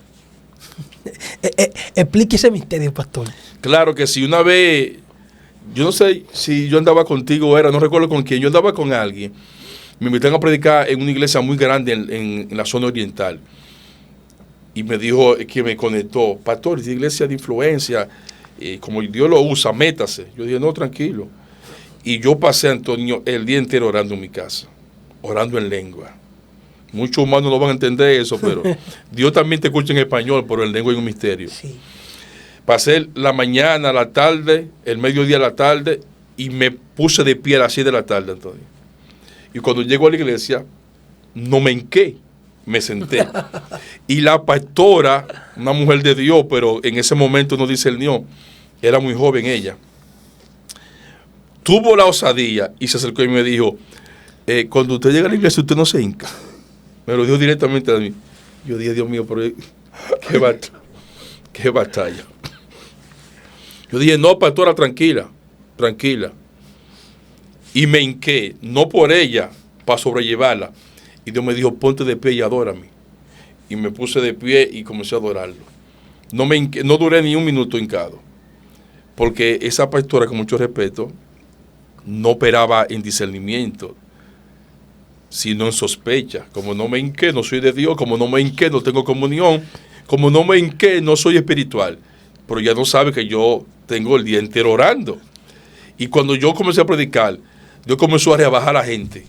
Explique ese misterio, pastor. Claro que si una vez, yo no sé si yo andaba contigo, no recuerdo con quién, yo andaba con alguien, me invitaron a predicar en una iglesia muy grande en la zona oriental. Y me dijo que me conectó, pastor, esa iglesia de influencia, como Dios lo usa, métase. Yo dije, no, tranquilo. Y yo pasé, Antonio, el día entero orando en mi casa, orando en lengua. Muchos humanos no van a entender eso, pero Dios también te escucha en español, pero en lengua es un misterio. Sí. Pasé la mañana, la tarde, el mediodía, la tarde, y me puse de pie a las 6 de la tarde, Antonio. Y cuando llego a la iglesia, no me hinqué, me senté. Y la pastora, una mujer de Dios, pero en ese momento no discernió, era muy joven ella, tuvo la osadía y se acercó y me dijo, cuando usted llega a la iglesia, usted no se hinca. Me lo dijo directamente a mí. Yo dije, Dios mío, pero qué batalla. Yo dije, no, pastora, tranquila, tranquila. Y me hinqué, no por ella, para sobrellevarla. Y Dios me dijo, ponte de pie y adórame. Y me puse de pie y comencé a adorarlo. No duré ni un minuto hincado. Porque esa pastora, con mucho respeto, no operaba en discernimiento, sino en sospecha. Como no me hinqué, no soy de Dios. Como no me hinqué, no tengo comunión. Como no me hinqué, no soy espiritual. Pero ya no sabe que yo tengo el día entero orando. Y cuando yo comencé a predicar, Dios comenzó a rebajar a la gente.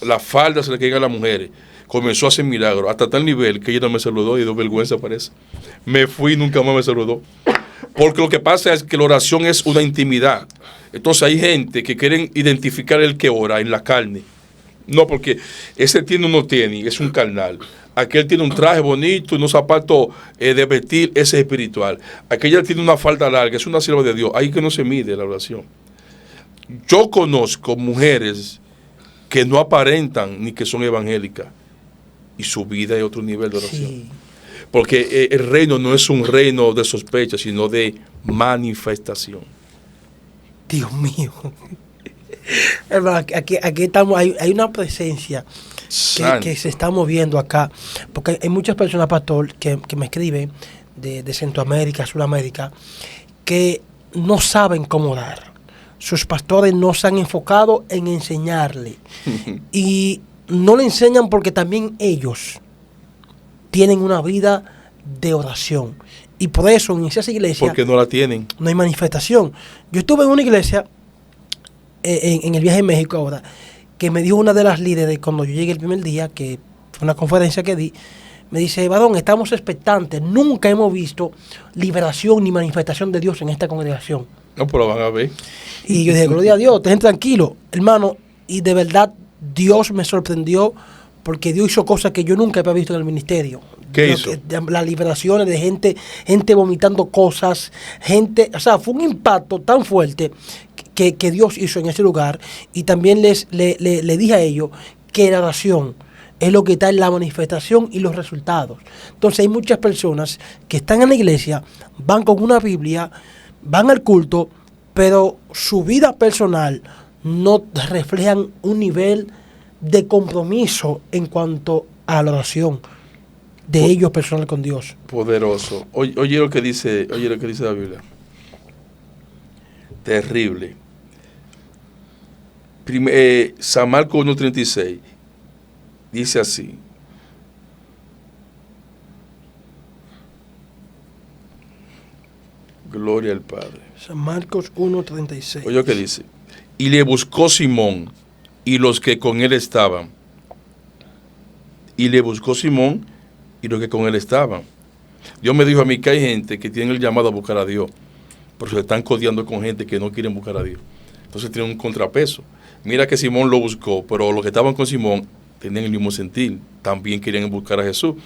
La falda se le caían a las mujeres. Comenzó a hacer milagros, hasta tal nivel que ella no me saludó y dio vergüenza, parece. Me fui y nunca más me saludó. Porque lo que pasa es que la oración es una intimidad. Entonces hay gente que quieren identificar el que ora en la carne. No, porque ese tiene uno tiene, es un carnal. Aquel tiene un traje bonito, unos zapatos de vestir, ese es espiritual. Aquella tiene una falda larga, es una sierva de Dios. Ahí que no se mide la oración. Yo conozco mujeres que no aparentan ni que son evangélicas y su vida es otro nivel de oración. Sí. Porque el reino no es un reino de sospecha, sino de manifestación. Dios mío. Hermano, aquí estamos, hay una presencia que se está moviendo acá, porque hay muchas personas, pastor, que me escriben de Centroamérica, Sudamérica, que no saben cómo orar. Sus pastores no se han enfocado en enseñarle. Y no le enseñan porque también ellos tienen una vida de oración. Y por eso en esas iglesias porque no la tienen. No hay manifestación. Yo estuve en una iglesia en el viaje en México ahora, que me dijo una de las líderes cuando yo llegué el primer día, que fue una conferencia que di, me dice, varón, estamos expectantes, nunca hemos visto liberación ni manifestación de Dios en esta congregación. No, pero lo van a ver. Y yo dije, gloria a Dios, estén tranquilos, hermano, y de verdad Dios me sorprendió porque Dios hizo cosas que yo nunca había visto en el ministerio. ¿Qué hizo? Las liberaciones de gente vomitando cosas, o sea, fue un impacto tan fuerte que Dios hizo en ese lugar. Y también le dije a ellos que la oración es lo que está en la manifestación y los resultados. Entonces hay muchas personas que están en la iglesia, van con una Biblia, van al culto, pero su vida personal no reflejan un nivel de compromiso en cuanto a la oración de ellos personal con Dios. Poderoso. Oye lo que dice la Biblia. Terrible. San Marcos 1:36 dice así. Gloria al Padre. San Marcos 1:36. Oye lo que dice. Y le buscó Simón y los que con él estaban. Y le buscó Simón y los que con él estaban. Dios me dijo a mí que hay gente que tiene el llamado a buscar a Dios, pero se están codeando con gente que no quieren buscar a Dios. Entonces tienen un contrapeso. Mira que Simón lo buscó, pero los que estaban con Simón tenían el mismo sentir, también querían buscar a Jesús.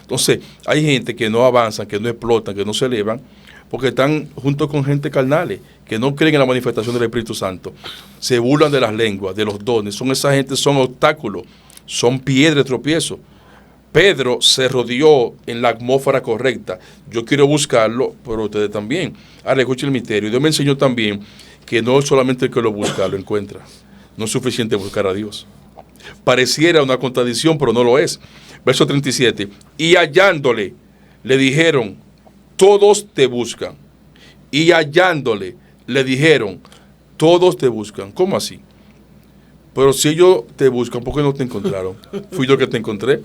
Entonces hay gente que no avanzan, que no explotan, que no se elevan, porque están junto con gente carnales, que no creen en la manifestación del Espíritu Santo. Se burlan de las lenguas, de los dones. Esa gente son obstáculos son piedra de tropiezo. Pedro se rodeó en la atmósfera correcta. Yo quiero buscarlo, pero ustedes también. Ahora escuchen el misterio. Dios me enseñó también que no es solamente el que lo busca, lo encuentra. No es suficiente buscar a Dios. Pareciera una contradicción, pero no lo es. Verso 37. Y hallándole, le dijeron, todos te buscan. Y hallándole, le dijeron, todos te buscan. ¿Cómo así? Pero si ellos te buscan, ¿por qué no te encontraron? Fui yo que te encontré.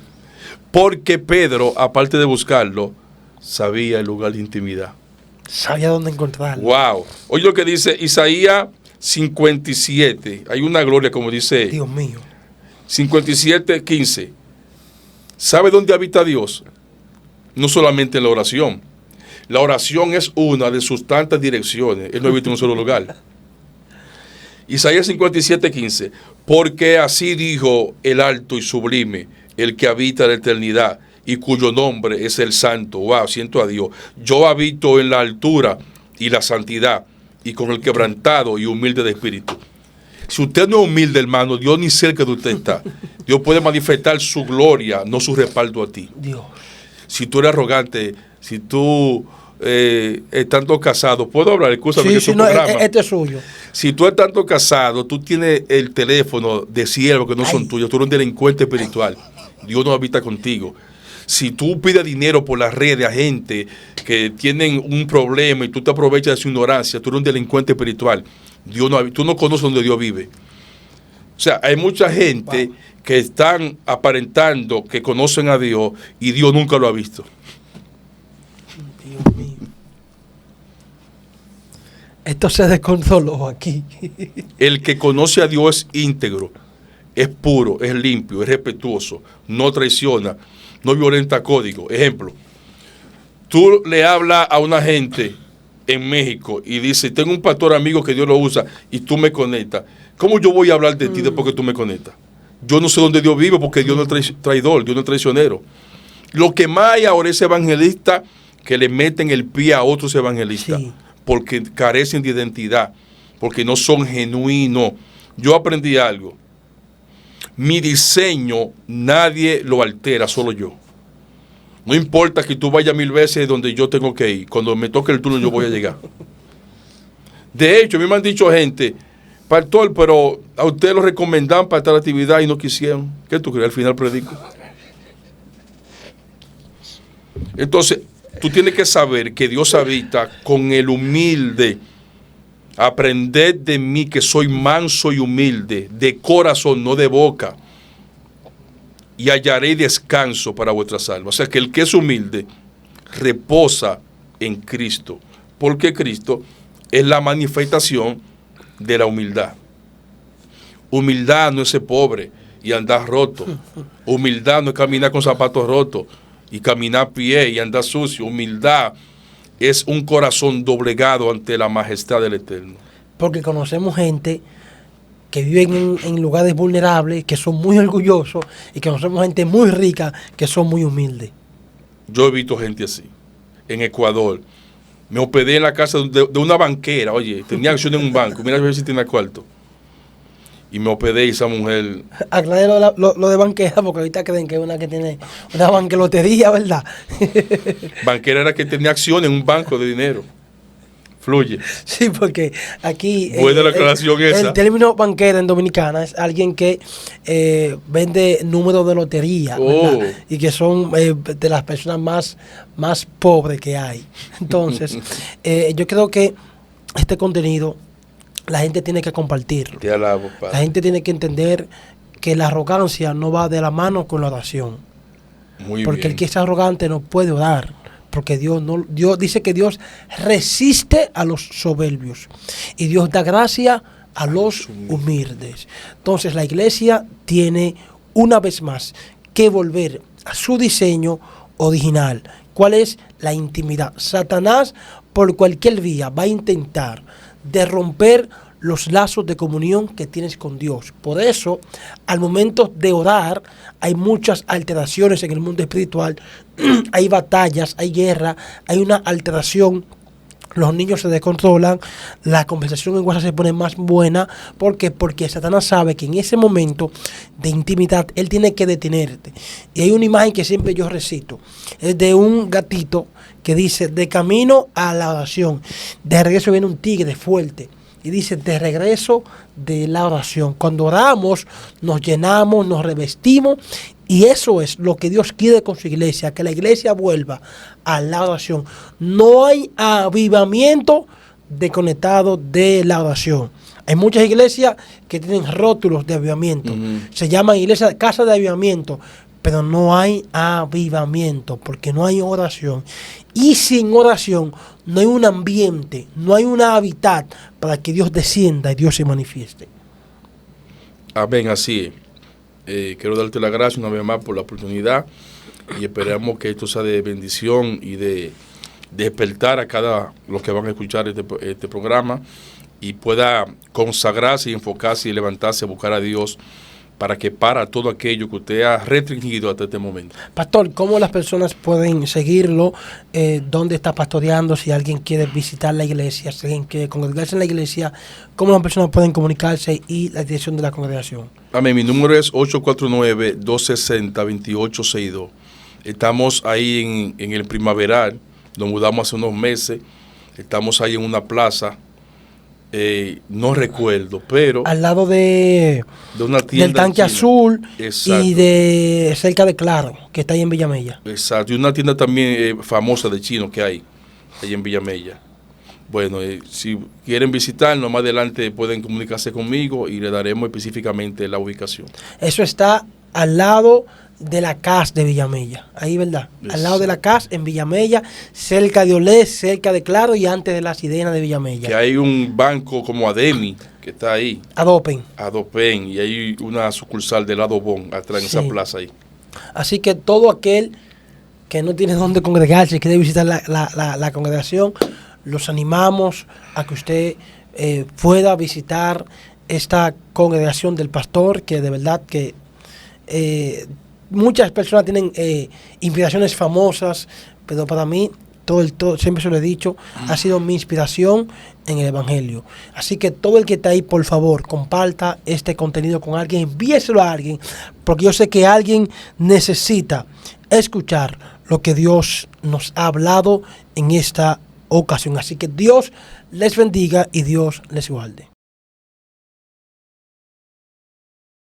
Porque Pedro, aparte de buscarlo, sabía el lugar de intimidad. Sabía dónde encontrarlo. Wow. Oye lo que dice Isaías 57. Hay una gloria, como dice. Dios mío. 57, 15. ¿Sabe dónde habita Dios? No solamente en la oración. La oración es una de sus tantas direcciones. Él no habita en un solo lugar. Isaías 57, 15. Porque así dijo el alto y sublime, el que habita la eternidad y cuyo nombre es el santo. Wow, siento a Dios. Yo habito en la altura y la santidad y con el quebrantado y humilde de espíritu. Si usted no es humilde, hermano, Dios ni cerca de usted está. Dios puede manifestar su gloria, no su respaldo a ti. Dios. Si tú eres arrogante, si tú estando casado, ¿puedo hablar? Escúchame, sí, que sí, es no, programa. este es suyo. Si tú estando casado, tú tienes el teléfono de siervos que no son tuyos, tú eres un delincuente espiritual. Dios no habita contigo. Si tú pides dinero por las redes a gente que tienen un problema y tú te aprovechas de su ignorancia, tú eres un delincuente espiritual. Tú no conoces donde Dios vive. O sea, hay mucha gente que están aparentando que conocen a Dios y Dios nunca lo ha visto. Dios mío. Esto se descontroló aquí. El que conoce a Dios es íntegro, es puro, es limpio, es respetuoso, no traiciona, no violenta código. Ejemplo, tú le hablas a una gente en México y dice, tengo un pastor amigo que Dios lo usa y tú me conectas. ¿Cómo yo voy a hablar de ti después que tú me conectas? Yo no sé dónde Dios vive porque Dios no es traidor, Dios no es traicionero. Lo que más hay ahora es evangelista que le meten el pie a otros evangelistas, sí, porque carecen de identidad, porque no son genuinos. Yo aprendí algo. Mi diseño nadie lo altera, solo yo. No importa que tú vayas 1000 veces donde yo tengo que ir. Cuando me toque el turno yo voy a llegar. De hecho, a mí me han dicho gente, pastor, pero a usted lo recomendaban para esta actividad y no quisieron. ¿Qué tú crees? Al final predico. Entonces, tú tienes que saber que Dios habita con el humilde. Aprended de mí que soy manso y humilde, de corazón, no de boca, y hallaré descanso para vuestras almas. O sea que el que es humilde reposa en Cristo, porque Cristo es la manifestación de la humildad. Humildad no es ser pobre y andar roto. Humildad no es caminar con zapatos rotos y caminar a pie y andar sucio. Humildad es un corazón doblegado ante la majestad del Eterno. Porque conocemos gente que viven en lugares vulnerables, que son muy orgullosos, y conocemos gente muy rica, que son muy humildes. Yo he visto gente así. En Ecuador, me hospedé en la casa de una banquera. Oye, tenía acción en un banco. Mira a ver si tenía cuarto. Y me hospedé y esa mujer... Aclaré lo de banquera, porque ahorita creen que es una que tiene una banquelotería, ¿verdad? Banquera era que tenía acción en un banco de dinero. Fluye. Sí, porque aquí... Buena la aclaración esa. El término banquera en dominicana es alguien que vende números de lotería, ¿verdad? Y que son de las personas más pobres que hay. Entonces, yo creo que este contenido la gente tiene que compartirlo. Te alabo, Padre. La gente tiene que entender que la arrogancia no va de la mano con la oración. Muy porque bien. el que es arrogante no puede orar. Porque Dios dice que Dios resiste a los soberbios y Dios da gracia a los humildes. Entonces la iglesia tiene una vez más que volver a su diseño original. ¿Cuál es? La intimidad. Satanás por cualquier vía va a intentar de romper los lazos de comunión que tienes con Dios. Por eso, al momento de orar, hay muchas alteraciones en el mundo espiritual, hay batallas, hay guerra, hay una alteración los niños se descontrolan, la conversación en WhatsApp se pone más buena. ¿Por qué? Porque Satanás sabe que en ese momento de intimidad él tiene que detenerte. Y hay una imagen que siempre yo recito, es de un gatito que dice: de camino a la oración, de regreso viene un tigre fuerte. Y dice: de regreso de la oración. Cuando oramos, nos llenamos, nos revestimos. Y eso es lo que Dios quiere con su iglesia, que la iglesia vuelva a la oración. No hay avivamiento desconectado de la oración. Hay muchas iglesias que tienen rótulos de avivamiento. Se llaman iglesias, casa de avivamiento. Pero no hay avivamiento porque no hay oración. Y sin oración no hay un ambiente, no hay un hábitat para que Dios descienda y Dios se manifieste. Amén, así es. Quiero darte la gracia una vez más por la oportunidad y esperamos que esto sea de bendición y de despertar a cada los que van a escuchar este programa y pueda consagrarse y enfocarse y levantarse a buscar a Dios para que para todo aquello que usted ha restringido hasta este momento. Pastor, ¿cómo las personas pueden seguirlo? ¿Dónde está pastoreando? Si alguien quiere visitar la iglesia, si alguien quiere congregarse en la iglesia, ¿cómo las personas pueden comunicarse y la dirección de la congregación? Amén. Mi número es 849-260-2862. Estamos ahí en el Primaveral. Nos mudamos hace unos meses. Estamos ahí en una plaza. No recuerdo, pero al lado de una tienda del Tanque Azul. Exacto. Y de cerca de Claro, que está ahí en Villamella. Exacto, y una tienda también famosa de chino que hay ahí en Villamella. Bueno, si quieren visitarnos más adelante pueden comunicarse conmigo y le daremos específicamente la ubicación. Eso está al lado de la CAS de Villamella, ahí, ¿verdad? Exacto. Al lado de la CAS en Villamella, cerca de Olé, cerca de Claro y antes de la Sirena de Villamella. Que hay un banco como Ademi que está ahí. Adopen, y hay una sucursal del Adobón atrás en esa plaza ahí. Así que todo aquel que no tiene dónde congregarse, quiere visitar la congregación, los animamos a que usted pueda visitar esta congregación del pastor, que de verdad que muchas personas tienen inspiraciones famosas, pero para mí, siempre se lo he dicho, ha sido mi inspiración en el Evangelio. Así que todo el que está ahí, por favor, comparta este contenido con alguien, envíeselo a alguien, porque yo sé que alguien necesita escuchar lo que Dios nos ha hablado en esta ocasión. Así que Dios les bendiga y Dios les guarde.